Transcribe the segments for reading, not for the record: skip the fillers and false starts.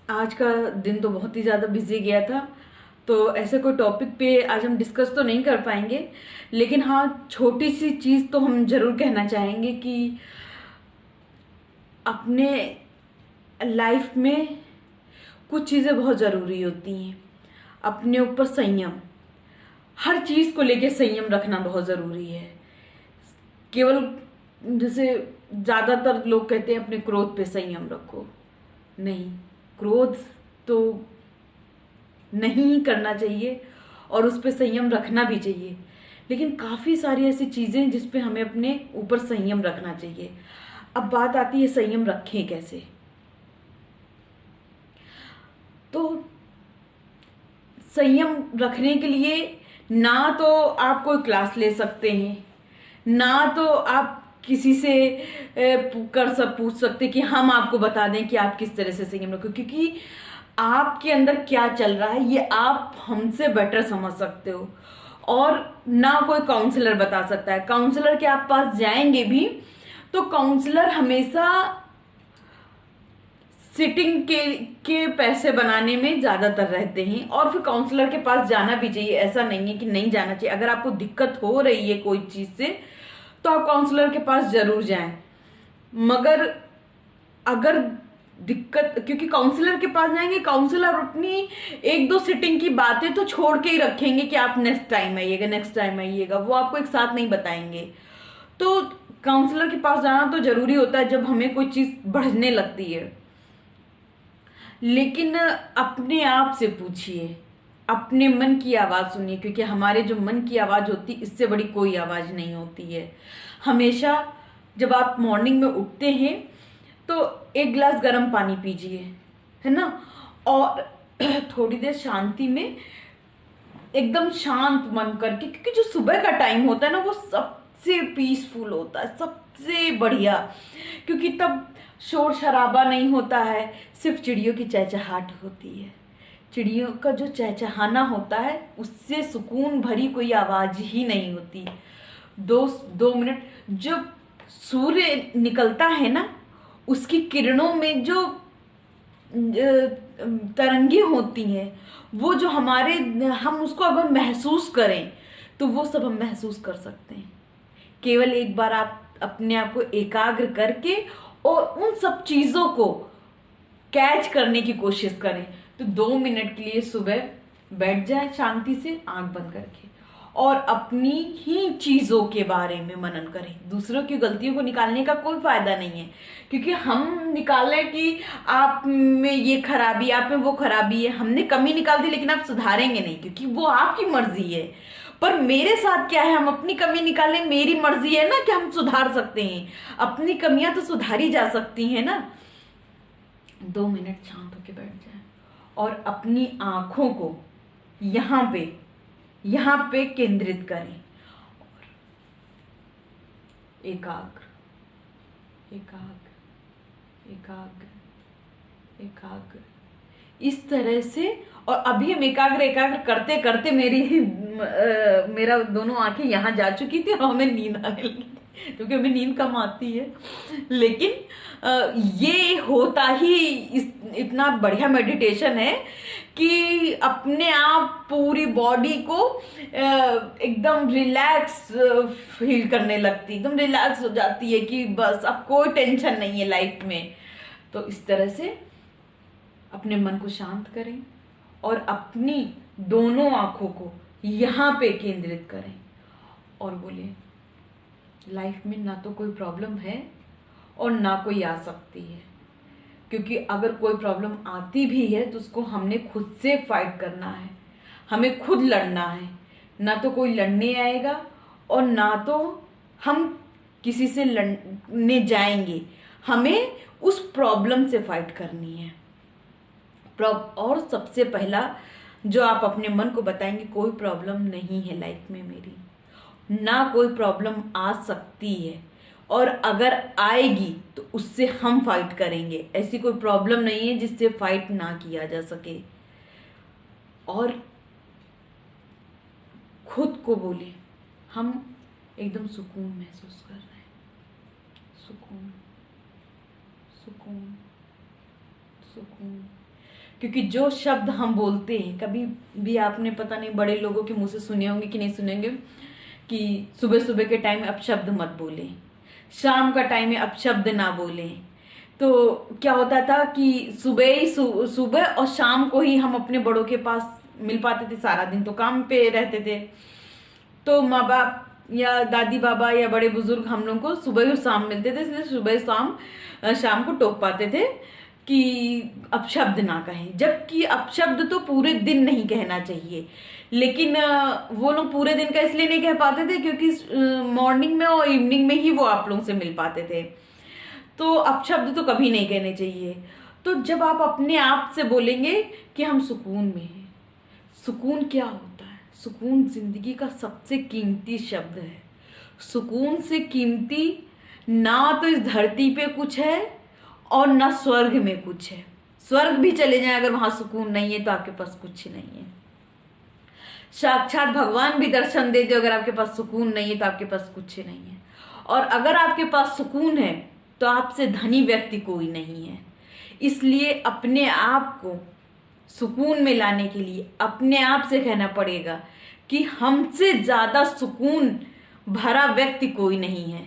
आज का दिन तो बहुत ही ज़्यादा बिजी गया था। तो ऐसे कोई टॉपिक पे आज हम डिस्कस तो नहीं कर पाएंगे, लेकिन हाँ, छोटी सी चीज़ तो हम जरूर कहना चाहेंगे कि अपने लाइफ में कुछ चीज़ें बहुत ज़रूरी होती हैं। अपने ऊपर संयम, हर चीज़ को लेके संयम रखना बहुत ज़रूरी है। केवल जैसे ज़्यादातर लोग कहते हैं अपने क्रोध पे संयम रखो। नहीं, क्रोध तो नहीं करना चाहिए और उस पर संयम रखना भी चाहिए, लेकिन काफ़ी सारी ऐसी चीज़ें हैं जिस पे हमें अपने ऊपर संयम रखना चाहिए। अब बात आती है संयम रखें कैसे। तो संयम रखने के लिए ना तो आप कोई क्लास ले सकते हैं, ना तो आप किसी से पूछ सकते कि हम आपको बता दें कि आप किस तरह से संयम रखो, क्योंकि आपके अंदर क्या चल रहा है ये आप हमसे बेटर समझ सकते हो। और ना कोई काउंसलर बता सकता है। काउंसलर के आप पास जाएंगे भी तो काउंसलर हमेशा सिटिंग के पैसे बनाने में ज्यादातर रहते हैं, और फिर काउंसलर के पास जाना भी चाहिए। ऐसा नहीं है कि नहीं जाना चाहिए। अगर आपको दिक्कत हो रही है कोई चीज से तो आप काउंसलर के पास जरूर जाएं। मगर अगर दिक्कत, क्योंकि काउंसलर के पास जाएंगे, काउंसलर अपनी एक दो सिटिंग की बातें तो छोड़ के ही रखेंगे कि आप नेक्स्ट टाइम आइएगा, नेक्स्ट टाइम आइएगा, वो आपको एक साथ नहीं बताएंगे। तो काउंसलर के पास जाना तो जरूरी होता है जब हमें कोई चीज बढ़ने लगती है। लेकिन अपने आप से पूछिए, अपने मन की आवाज सुनिए, क्योंकि हमारे जो मन की आवाज होती है इससे बड़ी कोई आवाज नहीं होती है। हमेशा जब आप मॉर्निंग में उठते हैं तो एक गिलास गर्म पानी पीजिए, है ना, और थोड़ी देर शांति में एकदम शांत मन करके, क्योंकि जो सुबह का टाइम होता है ना वो सबसे पीसफुल होता है, सबसे बढ़िया, क्योंकि तब शोर शराबा नहीं होता है, सिर्फ चिड़ियों की चहचहाहट होती है। चिड़ियों का जो चहचहाना होता है उससे सुकून भरी कोई आवाज ही नहीं होती। 2 2 मिनट जब सूर्य निकलता है ना, उसकी किरणों में जो तरंगे होती हैं, वो जो हमारे, हम उसको अगर महसूस करें तो वो सब हम महसूस कर सकते हैं। केवल एक बार आप अपने आप को एकाग्र करके और उन सब चीजों को कैच करने की कोशिश करें। तो 2 मिनट के लिए सुबह बैठ जाए शांति से आंख बंद करके और अपनी ही चीजों के बारे में मनन करें। दूसरों की गलतियों को निकालने का कोई फायदा नहीं है, क्योंकि हम निकालें कि आप में ये खराबी, आप में वो खराबी है, हमने कमी निकाल दी, लेकिन आप सुधारेंगे नहीं, क्योंकि वो आपकी मर्जी है। पर मेरे साथ क्या है, हम अपनी कमी निकालें, मेरी मर्जी है ना कि हम सुधार सकते हैं। अपनी कमियां तो सुधारी जा सकती हैं ना। 2 मिनट शांत होके बैठ जाए और अपनी आंखों को यहाँ पे केंद्रित करें। एकाग्र एकाग्र एकाग्र एकाग्र, इस तरह से। और अभी हम एकाग्र एकाग्र करते करते मेरा दोनों आंखें यहाँ जा चुकी थी और हमें नींद आने लगी थी, क्योंकि हमें नींद कम आती है। लेकिन ये होता ही इतना बढ़िया मेडिटेशन है कि अपने आप पूरी बॉडी को एकदम रिलैक्स फील करने लगती, एकदम रिलैक्स हो जाती है कि बस अब कोई टेंशन नहीं है लाइफ में। तो इस तरह से अपने मन को शांत करें और अपनी दोनों आंखों को यहाँ पे केंद्रित करें और बोले, लाइफ में ना तो कोई प्रॉब्लम है और ना कोई आ सकती है, क्योंकि अगर कोई प्रॉब्लम आती भी है तो उसको हमने खुद से फाइट करना है, हमें खुद लड़ना है। ना तो कोई लड़ने आएगा और ना तो हम किसी से लड़ने जाएंगे, हमें उस प्रॉब्लम से फाइट करनी है। और सबसे पहला जो आप अपने मन को बताएंगे, कोई प्रॉब्लम नहीं है लाइफ में मेरी, ना कोई प्रॉब्लम आ सकती है, और अगर आएगी तो उससे हम फाइट करेंगे। ऐसी कोई प्रॉब्लम नहीं है जिससे फाइट ना किया जा सके। और खुद को बोले, हम एकदम सुकून महसूस कर रहे हैं, सुकून सुकून सुकून। क्योंकि जो शब्द हम बोलते हैं, कभी भी आपने पता नहीं बड़े लोगों के मुंह से सुने होंगे कि नहीं सुने होंगे, कि सुबह सुबह के टाइम में अपशब्द मत बोलें, शाम का टाइम में अपशब्द ना बोलें। तो क्या होता था कि सुबह ही सुबह और शाम को ही हम अपने बड़ों के पास मिल पाते थे, सारा दिन तो काम पे रहते थे। तो माँ बाप या दादी बाबा या बड़े बुजुर्ग हम लोग को सुबह और शाम मिलते थे, इसलिए सुबह शाम को टोक पाते थे कि अपशब्द ना कहें। जबकि अपशब्द तो पूरे दिन नहीं कहना चाहिए, लेकिन वो लोग पूरे दिन का इसलिए नहीं कह पाते थे क्योंकि मॉर्निंग में और इवनिंग में ही वो आप लोगों से मिल पाते थे। तो अपशब्द तो कभी नहीं कहने चाहिए। तो जब आप अपने आप से बोलेंगे कि हम सुकून में हैं, सुकून क्या होता है? सुकून जिंदगी का सबसे कीमती शब्द है। सुकून से कीमती ना तो इस धरती पे कुछ है और ना स्वर्ग में कुछ है। स्वर्ग भी चले जाएं, अगर वहां सुकून नहीं है तो आपके पास कुछ नहीं है। साक्षात भगवान भी दर्शन दे दे, अगर आपके पास सुकून नहीं है तो आपके पास कुछ नहीं है। और अगर आपके पास सुकून है तो आपसे धनी व्यक्ति कोई नहीं है। इसलिए अपने आप को सुकून में लाने के लिए अपने आप से कहना पड़ेगा कि हमसे ज्यादा सुकून भरा व्यक्ति कोई नहीं है।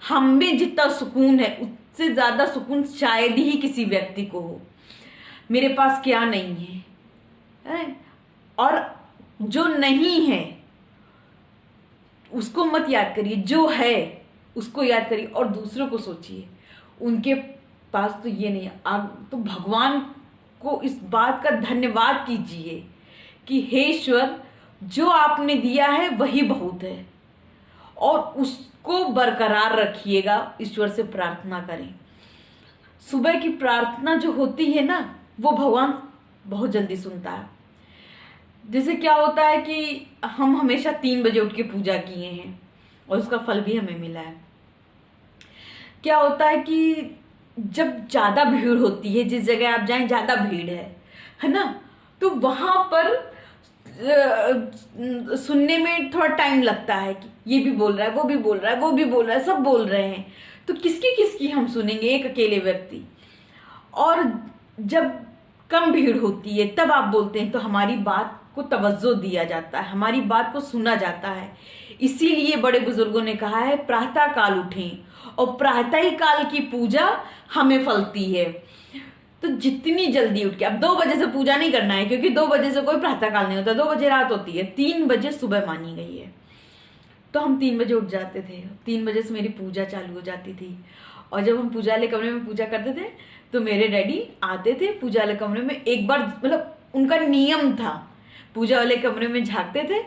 हम में जितना सुकून है उससे ज्यादा सुकून शायद ही किसी व्यक्ति को हो। मेरे पास क्या नहीं है, और जो नहीं है उसको मत याद करिए, जो है उसको याद करिए और दूसरों को सोचिए उनके पास तो ये नहीं है। आप तो भगवान को इस बात का धन्यवाद कीजिए कि हे ईश्वर, जो आपने दिया है वही बहुत है, और उसको बरकरार रखिएगा। ईश्वर से प्रार्थना करें। सुबह की प्रार्थना जो होती है ना, वो भगवान बहुत जल्दी सुनता है। जैसे क्या होता है कि हम हमेशा 3 बजे उठ के पूजा किए हैं और उसका फल भी हमें मिला है। क्या होता है कि जब ज्यादा भीड़ होती है, जिस जगह आप जाएं ज्यादा भीड़ है ना, तो वहां पर सुनने में थोड़ा टाइम लगता है कि ये भी बोल रहा है, वो भी बोल रहा है, वो भी बोल रहा है, सब बोल रहे हैं, तो किसकी किसकी हम सुनेंगे, एक अकेले व्यक्ति। और जब कम भीड़ होती है तब आप बोलते हैं तो हमारी बात को तवज्जो दिया जाता है, हमारी बात को सुना जाता है। इसीलिए बड़े बुजुर्गों ने कहा है प्रातः काल उठें और प्रातः ही काल की पूजा हमें फलती है। तो जितनी जल्दी उठ के, अब 2 बजे से पूजा नहीं करना है क्योंकि 2 बजे से कोई प्रातः काल नहीं होता, 2 बजे रात होती है, 3 बजे सुबह मानी गई है। तो हम 3 बजे उठ जाते थे, 3 बजे से मेरी पूजा चालू हो जाती थी। और जब हम पूजा वाले कमरे में पूजा करते थे तो मेरे डैडी आते थे पूजा वाले कमरे में, एक बार मतलब उनका नियम था, पूजा वाले कमरे में झांकते थे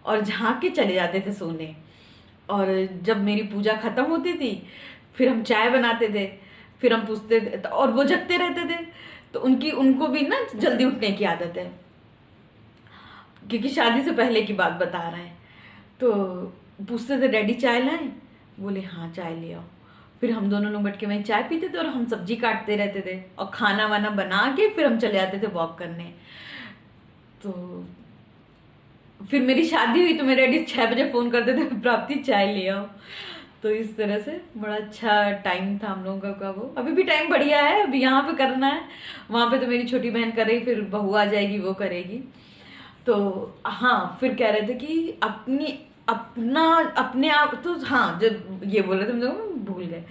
और झांक के चले जाते थे सोने। और जब मेरी पूजा खत्म होती थी फिर हम चाय बनाते थे, फिर हम पूछते थे, और वो जगते रहते थे। तो उनको भी ना जल्दी उठने की आदत है, क्योंकि शादी से पहले की बात बता रहे हैं। तो पूछते थे डैडी चाय लाएं, बोले हाँ चाय ले आओ। फिर हम दोनों लोग बैठ के वहीं चाय पीते थे और हम सब्जी काटते रहते थे और खाना वाना बना के फिर हम चले जाते थे वॉक करने। तो फिर मेरी शादी हुई तो मेरे डैडी 6 बजे फोन करते थे प्राप्ति चाय ले आओ। तो इस तरह से बड़ा अच्छा टाइम था हम लोगों का वो। अभी भी टाइम बढ़िया है, अभी यहाँ पे करना है, वहां पे तो मेरी छोटी बहन कर रही, फिर बहू आ जाएगी वो करेगी। तो हाँ, फिर कह रहे थे कि अपने आप तो हाँ, जब ये बोल रहे थे हम लोग भूल गए।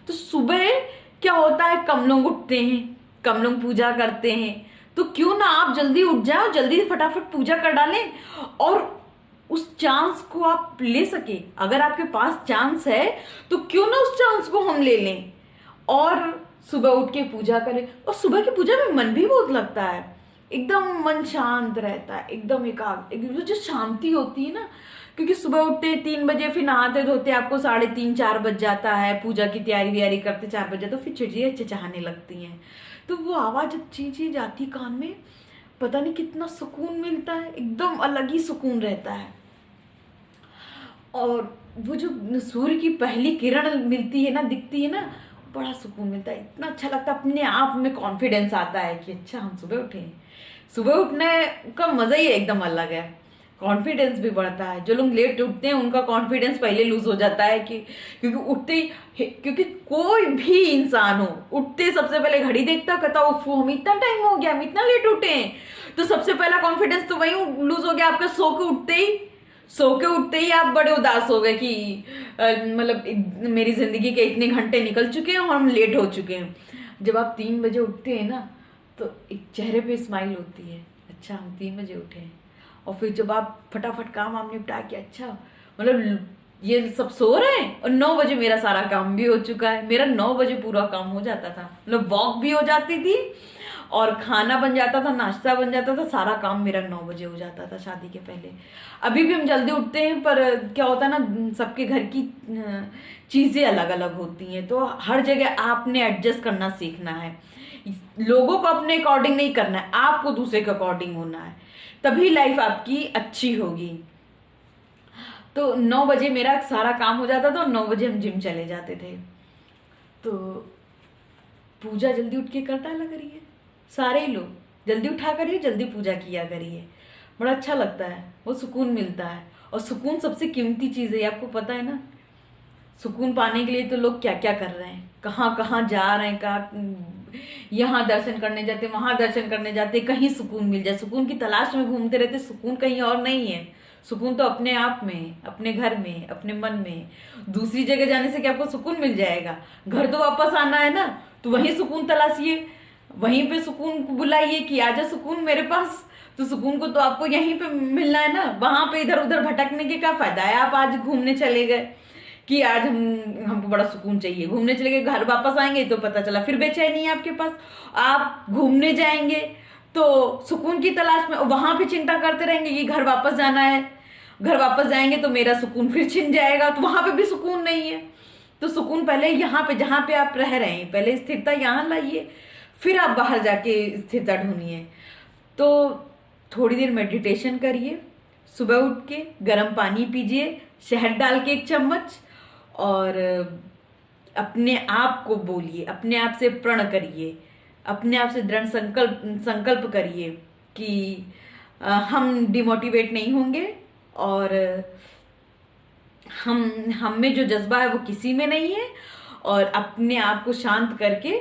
तो सुबह क्या होता है, कम लोग उठते हैं, कम लोग पूजा करते हैं, तो क्यों ना आप जल्दी उठ जाओ, जल्दी फटाफट पूजा कर डालें और उस चांस को आप ले सके। अगर आपके पास चांस है तो क्यों ना उस चांस को हम ले लें और सुबह उठ के पूजा करें। और सुबह की पूजा में मन भी बहुत लगता है, एकदम मन शांत रहता है, एकदम एकाग्र, जो शांति होती है ना। क्योंकि सुबह उठते 3 बजे, फिर नहाते धोते आपको 3:30-4 बज जाता है, पूजा की तैयारी व्यारी करते 4 बजे, तो फिर चिड़िया चहचहाने लगती हैं। तो वो आवाज अच्छी जाती कान में, पता नहीं कितना सुकून मिलता है, एकदम अलग ही सुकून रहता है। और वो जो सूर्य की पहली किरण मिलती है ना, दिखती है ना, बड़ा सुकून मिलता है, इतना अच्छा लगता है, अपने आप में कॉन्फिडेंस आता है कि अच्छा हम सुबह उठे। सुबह उठने का मजा ही एकदम अलग है। कॉन्फिडेंस भी बढ़ता है। जो लोग लेट उठते हैं उनका कॉन्फिडेंस पहले लूज हो जाता है कि क्योंकि उठते ही, क्योंकि कोई भी इंसान हो उठते सबसे पहले घड़ी देखता, कहता उफ हम इतना टाइम हो गया, हम इतना लेट उठे हैं, तो सबसे पहला कॉन्फिडेंस तो वही लूज हो गया आपका। सो के उठते ही आप बड़े उदास हो गए कि मतलब मेरी जिंदगी के इतने घंटे निकल चुके हैं और हम लेट हो चुके हैं। जब आप 3 बजे उठते हैं ना तो एक चेहरे पे स्माइल होती है, अच्छा हम 3 बजे उठे हैं। और फिर जब आप फटाफट काम वाम निपटा के, अच्छा मतलब ये सब सो रहे हैं और 9 बजे मेरा सारा काम भी हो चुका है। मेरा 9 बजे पूरा काम हो जाता था, मतलब वॉक भी हो जाती थी और खाना बन जाता था, नाश्ता बन जाता था, सारा काम मेरा 9 बजे हो जाता था शादी के पहले। अभी भी हम जल्दी उठते हैं पर क्या होता है ना, सबके घर की चीजें अलग अलग होती हैं, तो हर जगह आपने एडजस्ट करना सीखना है। लोगों को अपने अकॉर्डिंग नहीं करना है, आपको दूसरे के अकॉर्डिंग होना है, तभी लाइफ आपकी अच्छी होगी। तो 9 बजे मेरा सारा काम हो जाता था और 9 बजे हम जिम चले जाते थे। तो पूजा जल्दी उठ के कर डाला करिए, सारे ही लोग जल्दी उठा करिए, जल्दी पूजा किया करिए, बड़ा अच्छा लगता है, वो सुकून मिलता है। और सुकून सबसे कीमती चीज़ है, आपको पता है ना। सुकून पाने के लिए तो लोग क्या क्या कर रहे हैं, कहाँ कहाँ जा रहे हैं, कहाँ यहाँ दर्शन करने जाते, वहां दर्शन करने जाते, कहीं सुकून मिल जाए, सुकून की तलाश में घूमते रहते। सुकून कहीं और नहीं है, सुकून तो अपने आप में, अपने घर में, अपने मन में। दूसरी जगह जाने से क्या आपको सुकून मिल जाएगा? घर तो वापस आना है ना, तो वहीं सुकून तलाशिए, वहीं पे सुकून को बुलाइए कि आजा सुकून मेरे पास। तो सुकून को तो आपको यहीं पे मिलना है ना, वहां पे इधर उधर भटकने के क्या फायदा है? आप आज घूमने चले गए कि आज हमको बड़ा सुकून चाहिए, घूमने चले गए, घर वापस आएंगे तो पता चला फिर बेचैनी है आपके पास। आप घूमने जाएंगे तो सुकून की तलाश में, वहां पे चिंता करते रहेंगे कि घर वापस जाना है, घर वापस जाएंगे तो मेरा सुकून फिर छिन जाएगा, तो वहां पे भी सुकून नहीं है। तो सुकून पहले यहाँ पे, जहां पे आप रह रहे हैं, पहले स्थिरता यहाँ लाइए, फिर आप बाहर जाके स्थिरता ढूंढिए। तो थोड़ी देर मेडिटेशन करिए, सुबह उठ के गर्म पानी पीजिए, शहद डाल के 1 चम्मच, और अपने आप को बोलिए, अपने आप से प्रण करिए, अपने आप से दृढ़ संकल्प करिए कि हम डिमोटिवेट नहीं होंगे, और हम में जो जज्बा है वो किसी में नहीं है। और अपने आप को शांत करके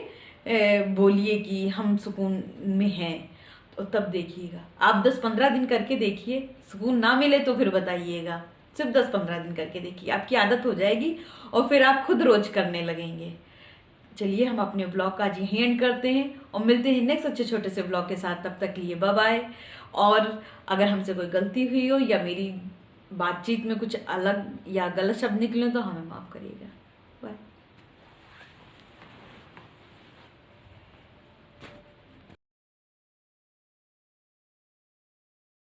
बोलिए कि हम सुकून में हैं। तो तब देखिएगा, आप 10-15 दिन करके देखिए, सुकून ना मिले तो फिर बताइएगा। सिर्फ 10-15 दिन करके देखिए, आपकी आदत हो जाएगी और फिर आप खुद रोज करने लगेंगे। चलिए हम अपने ब्लॉग का आज यहीं एंड करते हैं और मिलते हैं नेक्स्ट अच्छे छोटे से ब्लॉग के साथ। तब तक के लिए बाय बाय। और अगर हमसे कोई गलती हुई हो या मेरी बातचीत में कुछ अलग या गलत शब्द निकले तो हमें माफ करिएगा। बाय।